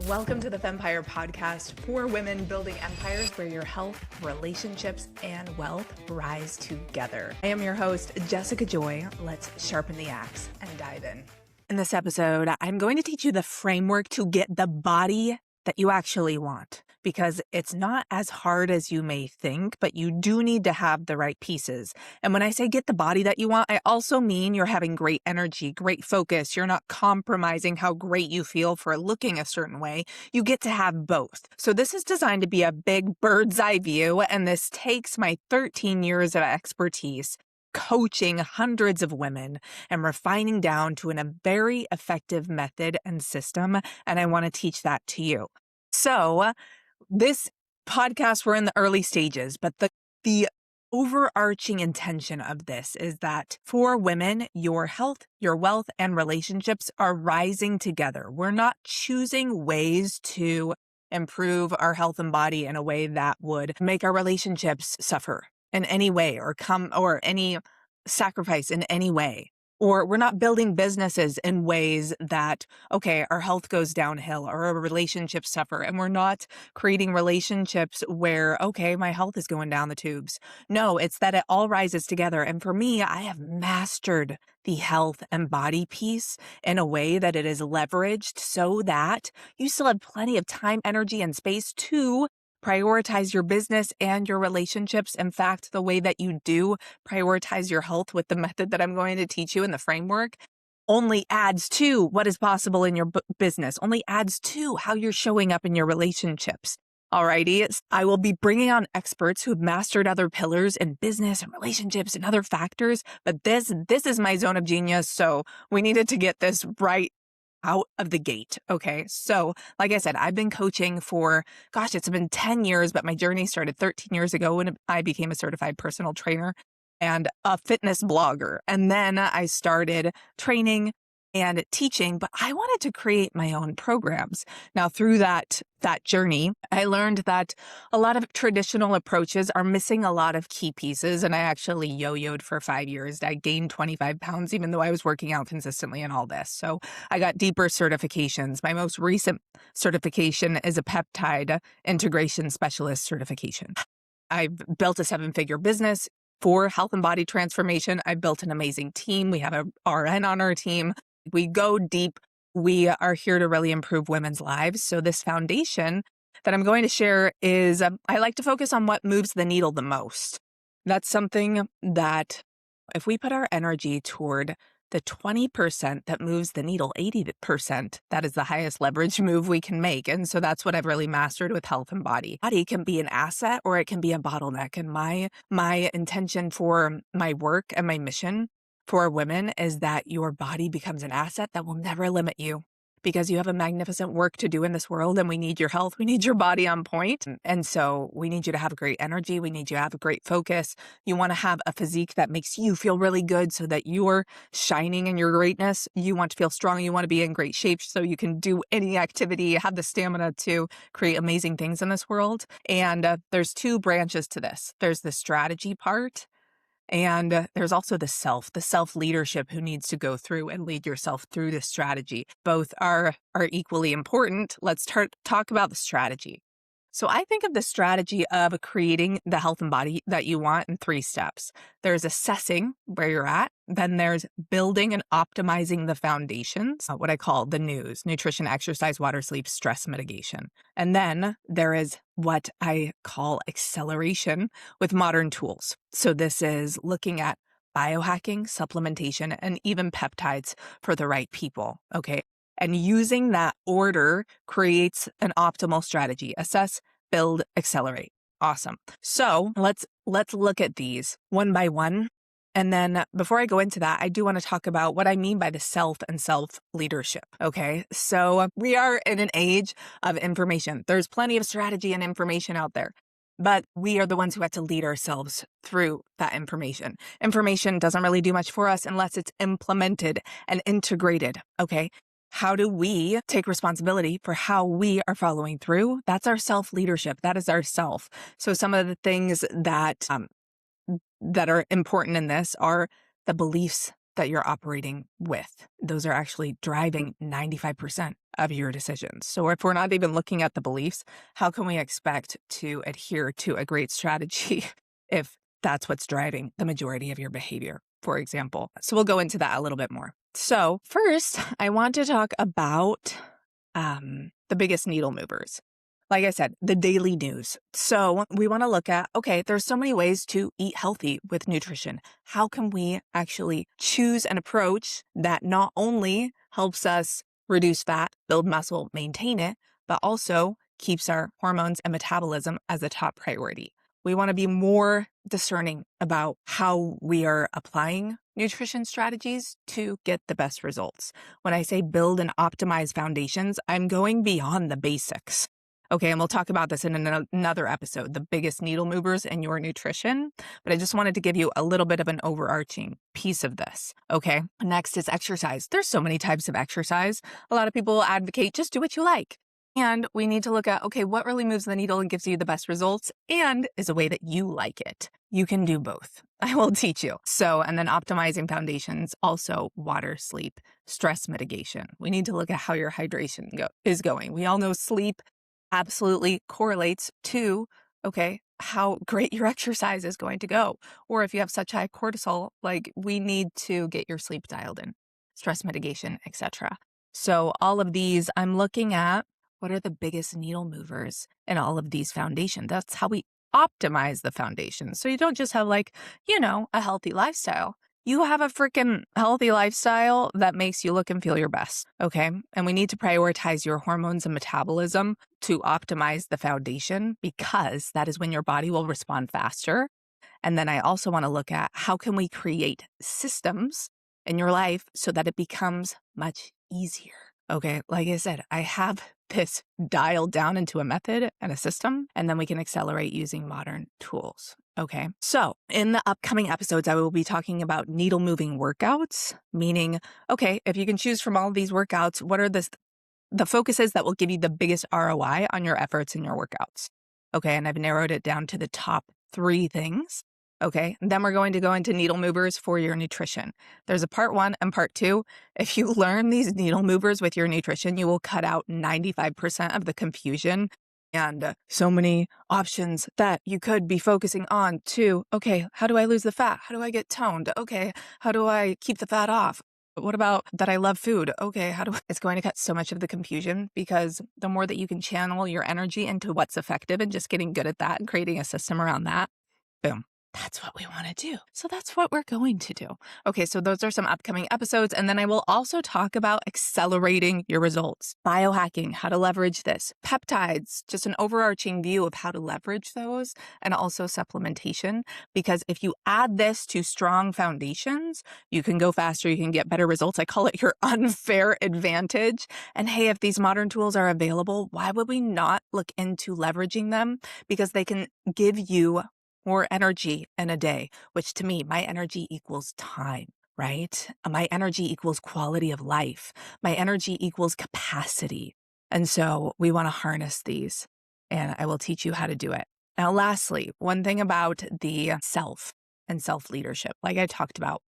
Welcome to the Fempire podcast for women building empires where your health, relationships, and wealth rise together. I am your host, Jessica Joy. Let's sharpen the axe and dive in. In this episode, I'm going to teach you the framework to get the body that you actually want, because it's not as hard as you may think, but you do need to have the right pieces. And when I say get the body that you want, I also mean you're having great energy, great focus. You're not compromising how great you feel for looking a certain way. You get to have both. So this is designed to be a big bird's eye view, and this takes my 13 years of expertise coaching hundreds of women and refining down to a very effective method and system. And I want to teach that to you. So this podcast, we're in the early stages, but the overarching intention of this is that for women, your health, your wealth, and relationships are rising together. We're not choosing ways to improve our health and body in a way that would make our relationships suffer in any way or any sacrifice in any way. Or we're not building businesses in ways that, okay, our health goes downhill or our relationships suffer. And we're not creating relationships where, okay, my health is going down the tubes. No, it's that it all rises together. And for me, I have mastered the health and body piece in a way that it is leveraged so that you still have plenty of time, energy, and space to prioritize your business and your relationships. In fact, the way that you do prioritize your health with the method that I'm going to teach you in the framework only adds to what is possible in your business, only adds to how you're showing up in your relationships. Alrighty, I will be bringing on experts who've mastered other pillars in business and relationships and other factors, but this is my zone of genius, so we needed to get this right out of the gate. Okay. So like I said, I've been coaching for, it's been 10 years, but my journey started 13 years ago when I became a certified personal trainer and a fitness blogger. And then I started training and teaching, but I wanted to create my own programs. Now, through that journey, I learned that a lot of traditional approaches are missing a lot of key pieces. And I actually yo-yoed for 5 years. I gained 25 pounds, even though I was working out consistently and all this. So I got deeper certifications. My most recent certification is a peptide integration specialist certification. I've built a 7-figure business for health and body transformation. I've built an amazing team. We have a RN on our team. We go deep. We are here to really improve women's lives. So this foundation that I'm going to share is, I like to focus on what moves the needle the most. That's something that if we put our energy toward the 20% that moves the needle, 80%, that is the highest leverage move we can make. And so that's what I've really mastered with health and body. Body can be an asset or it can be a bottleneck. And my intention for my work and my mission for women is that your body becomes an asset that will never limit you, because you have a magnificent work to do in this world and we need your health. We need your body on point. And so we need you to have great energy. We need you to have a great focus. You want to have a physique that makes you feel really good so that you're shining in your greatness. You want to feel strong. You want to be in great shape so you can do any activity, have the stamina to create amazing things in this world. And there's 2 branches to this. There's the strategy part. And there's also the self leadership who needs to go through and lead yourself through this strategy. Both are equally important. Let's talk about the strategy. So I think of the strategy of creating the health and body that you want in 3 steps. There's assessing where you're at. Then there's building and optimizing the foundations, what I call the news: nutrition, exercise, water, sleep, stress mitigation. And then there is what I call acceleration with modern tools. So this is looking at biohacking, supplementation, and even peptides for the right people. Okay. And using that order creates an optimal strategy: assess, build, accelerate. Awesome. So let's look at these one by one. And then before I go into that, I do want to talk about what I mean by the self and self leadership. Okay. So we are in an age of information. There's plenty of strategy and information out there, but we are the ones who have to lead ourselves through that information. Information doesn't really do much for us unless it's implemented and integrated. Okay. How do we take responsibility for how we are following through? That's our self-leadership. That is our self. So some of the things that are important in this are the beliefs that you're operating with. Those are actually driving 95% of your decisions. So if we're not even looking at the beliefs, how can we expect to adhere to a great strategy if that's what's driving the majority of your behavior, for example? So we'll go into that a little bit more. So first, I want to talk about the biggest needle movers. Like I said, the daily news. So we want to look at, okay, there's so many ways to eat healthy with nutrition. How can we actually choose an approach that not only helps us reduce fat, build muscle, maintain it, but also keeps our hormones and metabolism as a top priority? We want to be more discerning about how we are applying nutrition strategies to get the best results. When I say build and optimize foundations, I'm going beyond the basics. Okay, and we'll talk about this in another episode, the biggest needle movers in your nutrition. But I just wanted to give you a little bit of an overarching piece of this. Okay, next is exercise. There's so many types of exercise. A lot of people advocate just do what you like. And we need to look at, okay, what really moves the needle and gives you the best results and is a way that you like it. You can do both. I will teach you. So, and then optimizing foundations, also water, sleep, stress mitigation. We need to look at how your hydration is going. We all know sleep absolutely correlates to, okay, how great your exercise is going to go. Or if you have such high cortisol, like we need to get your sleep dialed in, stress mitigation, etc. So all of these, I'm looking at what are the biggest needle movers in all of these foundations. That's how we optimize the foundation. So you don't just have like, a healthy lifestyle. You have a freaking healthy lifestyle that makes you look and feel your best, okay? And we need to prioritize your hormones and metabolism to optimize the foundation because that is when your body will respond faster. And then I also want to look at how can we create systems in your life so that it becomes much easier, okay? Like I said, I have this dialed down into a method and a system, and then we can accelerate using modern tools. Okay, so in the upcoming episodes, I will be talking about needle moving workouts, meaning, okay, if you can choose from all of these workouts, what are the focuses that will give you the biggest ROI on your efforts in your workouts? Okay, and I've narrowed it down to the top 3 things. Okay, and then we're going to go into needle movers for your nutrition. There's a part 1 and part 2. If you learn these needle movers with your nutrition, you will cut out 95% of the confusion and so many options that you could be focusing on to, okay, how do I lose the fat? How do I get toned? Okay, how do I keep the fat off? What about that I love food? Okay, it's going to cut so much of the confusion because the more that you can channel your energy into what's effective and just getting good at that and creating a system around that, boom. That's what we want to do. So that's what we're going to do. Okay, so those are some upcoming episodes. And then I will also talk about accelerating your results, biohacking, how to leverage this, peptides, just an overarching view of how to leverage those, and also supplementation. Because if you add this to strong foundations, you can go faster, you can get better results. I call it your unfair advantage. And hey, if these modern tools are available, why would we not look into leveraging them? Because they can give you more energy in a day, which to me, my energy equals time, right? My energy equals quality of life. My energy equals capacity. And so we want to harness these, and I will teach you how to do it. Now, lastly, one thing about the self and self-leadership, like I talked about,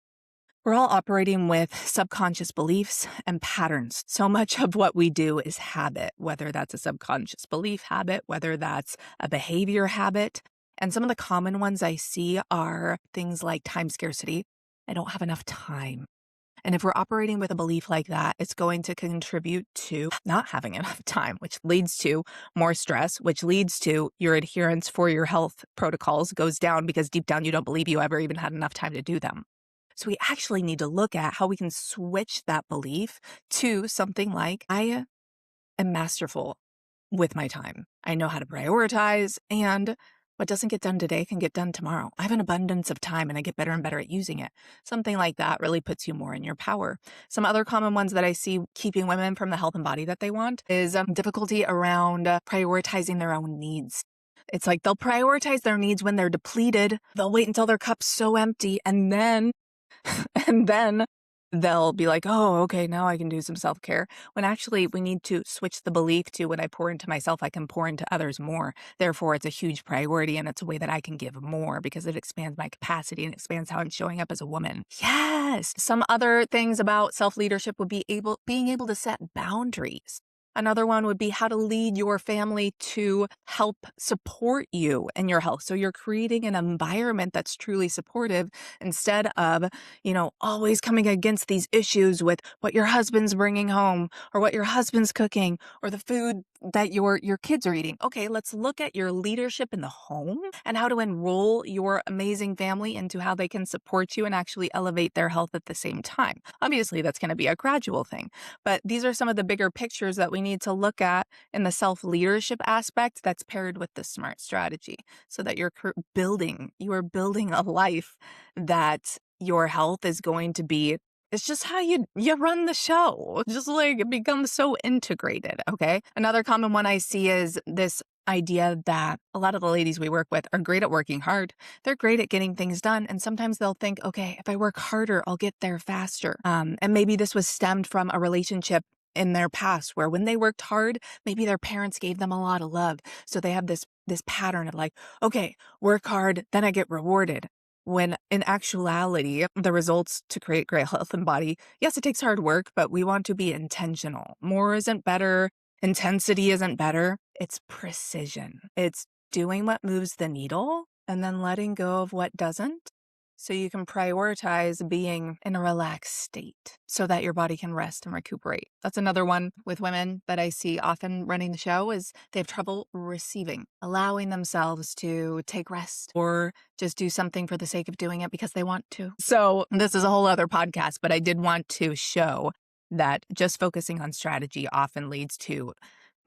we're all operating with subconscious beliefs and patterns. So much of what we do is habit, whether that's a subconscious belief habit, whether that's a behavior habit. And some of the common ones I see are things like time scarcity. I don't have enough time. And if we're operating with a belief like that, it's going to contribute to not having enough time, which leads to more stress, which leads to your adherence for your health protocols goes down because deep down you don't believe you ever even had enough time to do them. So we actually need to look at how we can switch that belief to something like, I am masterful with my time. I know how to prioritize, and what doesn't get done today can get done tomorrow. I have an abundance of time and I get better and better at using it. Something like that really puts you more in your power. Some other common ones that I see keeping women from the health and body that they want is difficulty around prioritizing their own needs. It's like they'll prioritize their needs when they're depleted. They'll wait until their cup's so empty and then they'll be like, oh, okay, now I can do some self care. When actually we need to switch the belief to when I pour into myself, I can pour into others more. Therefore, it's a huge priority and it's a way that I can give more because it expands my capacity and expands how I'm showing up as a woman. Yes. Some other things about self leadership would be being able to set boundaries. Another one would be how to lead your family to help support you in your health. So you're creating an environment that's truly supportive instead of, always coming against these issues with what your husband's bringing home or what your husband's cooking or the food that your kids are eating. Okay, let's look at your leadership in the home and how to enroll your amazing family into how they can support you and actually elevate their health at the same time. Obviously, that's going to be a gradual thing, but these are some of the bigger pictures that we need to look at in the self-leadership aspect that's paired with the smart strategy so that you are building a life that your health is going to be. It's just how you run the show. Just like it becomes so integrated, okay? Another common one I see is this idea that a lot of the ladies we work with are great at working hard. They're great at getting things done. And sometimes they'll think, okay, if I work harder, I'll get there faster. And maybe this was stemmed from a relationship in their past where when they worked hard, maybe their parents gave them a lot of love. So they have this pattern of like, okay, work hard, then I get rewarded. When in actuality, the results to create great health and body, yes, it takes hard work, but we want to be intentional. More isn't better. Intensity isn't better. It's precision. It's doing what moves the needle and then letting go of what doesn't. So you can prioritize being in a relaxed state so that your body can rest and recuperate. That's another one with women that I see often running the show is they have trouble receiving, allowing themselves to take rest or just do something for the sake of doing it because they want to. So this is a whole other podcast, but I did want to show that just focusing on strategy often leads to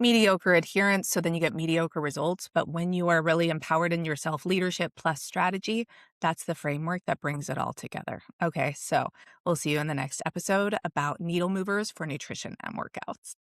mediocre adherence. So then you get mediocre results. But when you are really empowered in your self-leadership plus strategy, that's the framework that brings it all together. Okay, so we'll see you in the next episode about needle movers for nutrition and workouts.